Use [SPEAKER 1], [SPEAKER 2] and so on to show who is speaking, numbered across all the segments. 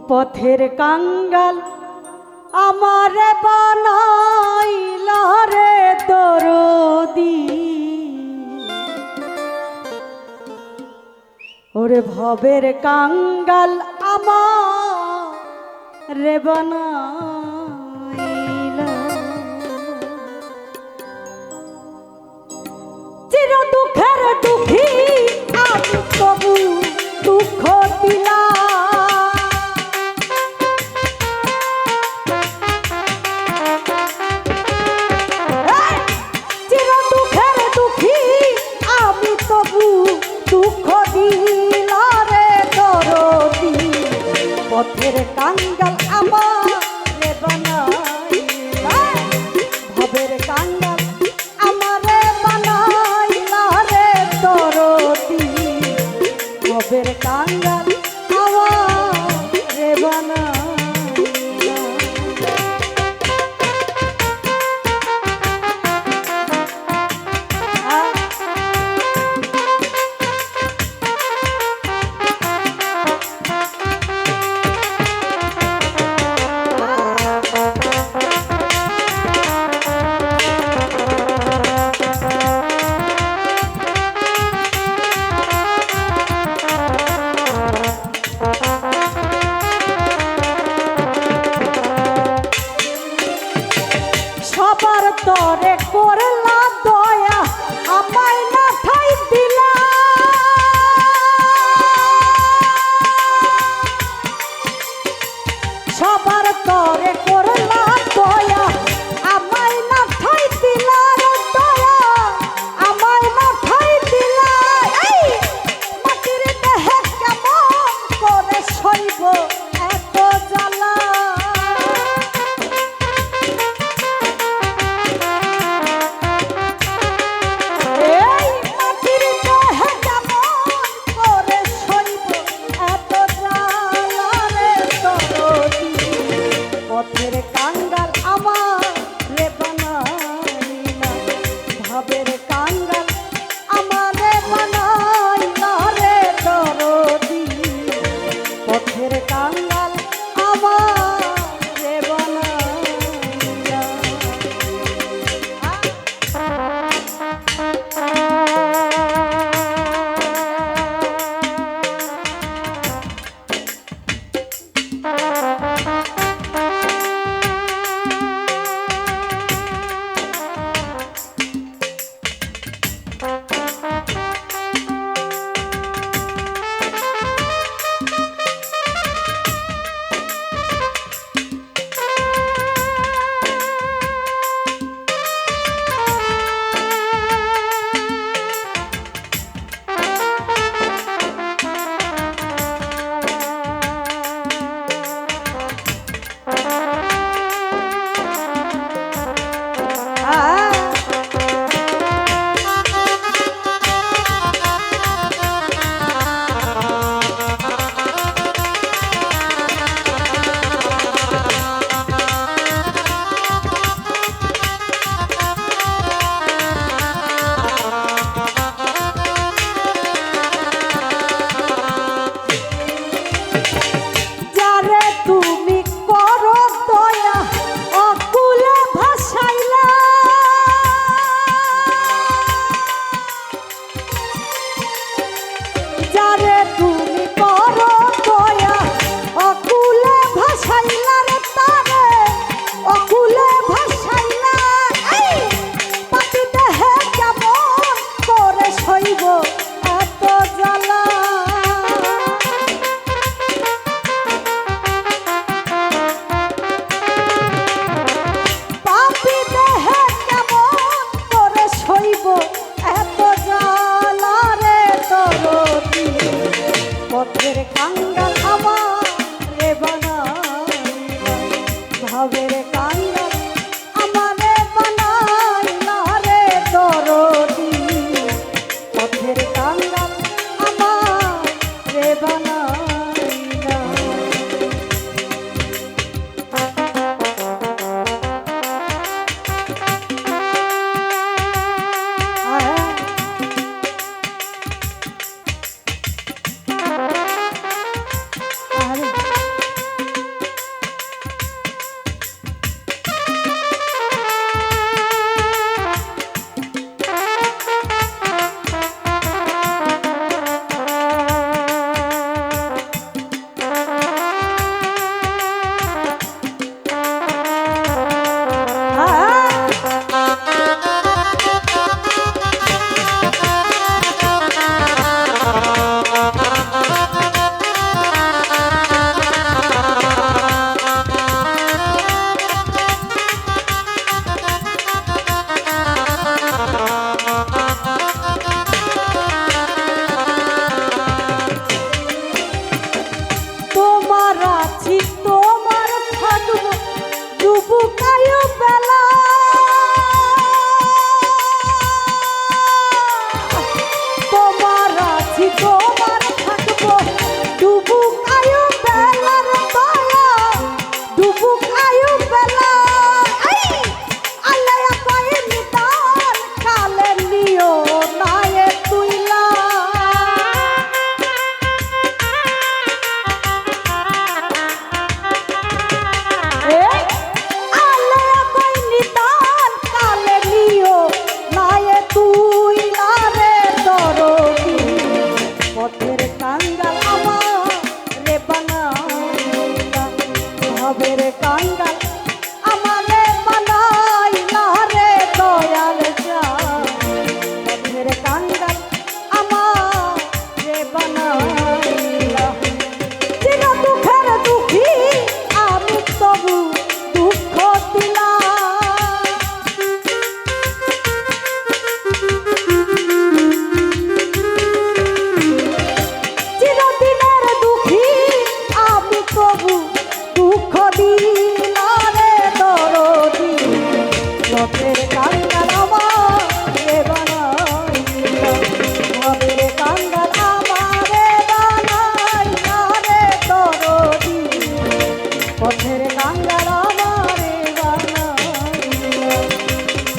[SPEAKER 1] পথের কাঙ্গাল আমারে বানাইলা রে দরদি, ওরে ভবের কাঙ্গাল আমারে বানাইলা। চির দুঃখের দুঃখী আমি তবু দুঃখ দিলা, চির দুঃখের দুঃখী আমি তবু দুঃখ দিলা রে দরদি, পথের কাঙ্গাল আমারে বানাইলা, ভবের কাঙ্গাল আমারে বানাইলা রে দরদি, ভবের কাঙ্গাল আমারে বানাইলা। সবার তরে করলা দয়া আমায় না ঠাই দিলা, সবার তরে করলা দয়া আমায় না ঠাই দিলা রে দয়া, আমায় না ঠাই দিলা। এই মাটির দেহে কেমন করে সইব এত জ্বালা, পথের কাঙ্গাল আমারে বানাইলা, ভবের কাঙ্গাল আমারে বানাইলা রে দরদি, পথের কাঙ্গাল আমারে বানাইলা। পথের কাঙ্গাল আমারে বানাইলা, ভবের কাঙ্গাল আমারে বানাইলা রে দরদি, পথের কাঙ্গাল আমারে বানাইলা। বেলা তোমার আছি তোমার থাকবো ডুবুক আয়ু বেলার দয়া ডুবুক আয়ু বেলা আল্লাহ কই নিদান কালে নিও নায়ে তুইলা আল্লাহ কই নিদান কালে নিও নায়ে তুইলা রে দরদি পথের কাঙ্গাল আমার রে বানাইলা ভাবের কাঙ্গাল আমারে বানাইলা রে দয়াল জান পথের কাঙ্গাল আমার রে বানাইলা চির দুঃখের দুঃখী আমি তবু দুঃখ দিলাম চিরদিনের দুঃখী আমি তবু দুঃখ দিলাম রে দরদি পথের কাঙ্গাল আমার রে বানাইলা ভাবের কাঙ্গাল আমারে বানাইলা রে দরদি পথের কাঙ্গাল আমারে বানাইলা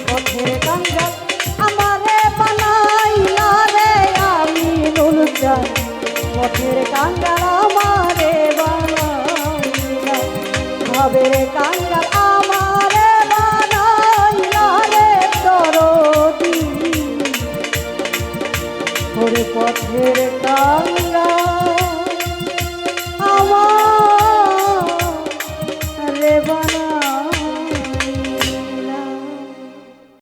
[SPEAKER 1] পথের কাঙ্গাল আমারে বানাইলা রে আমি নুলজান পথের কাঙ্গাল আমারে বানাইলা ভাবের কাঙ্গাল আমারে বানাইলা রে দরদি ওরে পথের কাঙ্গাল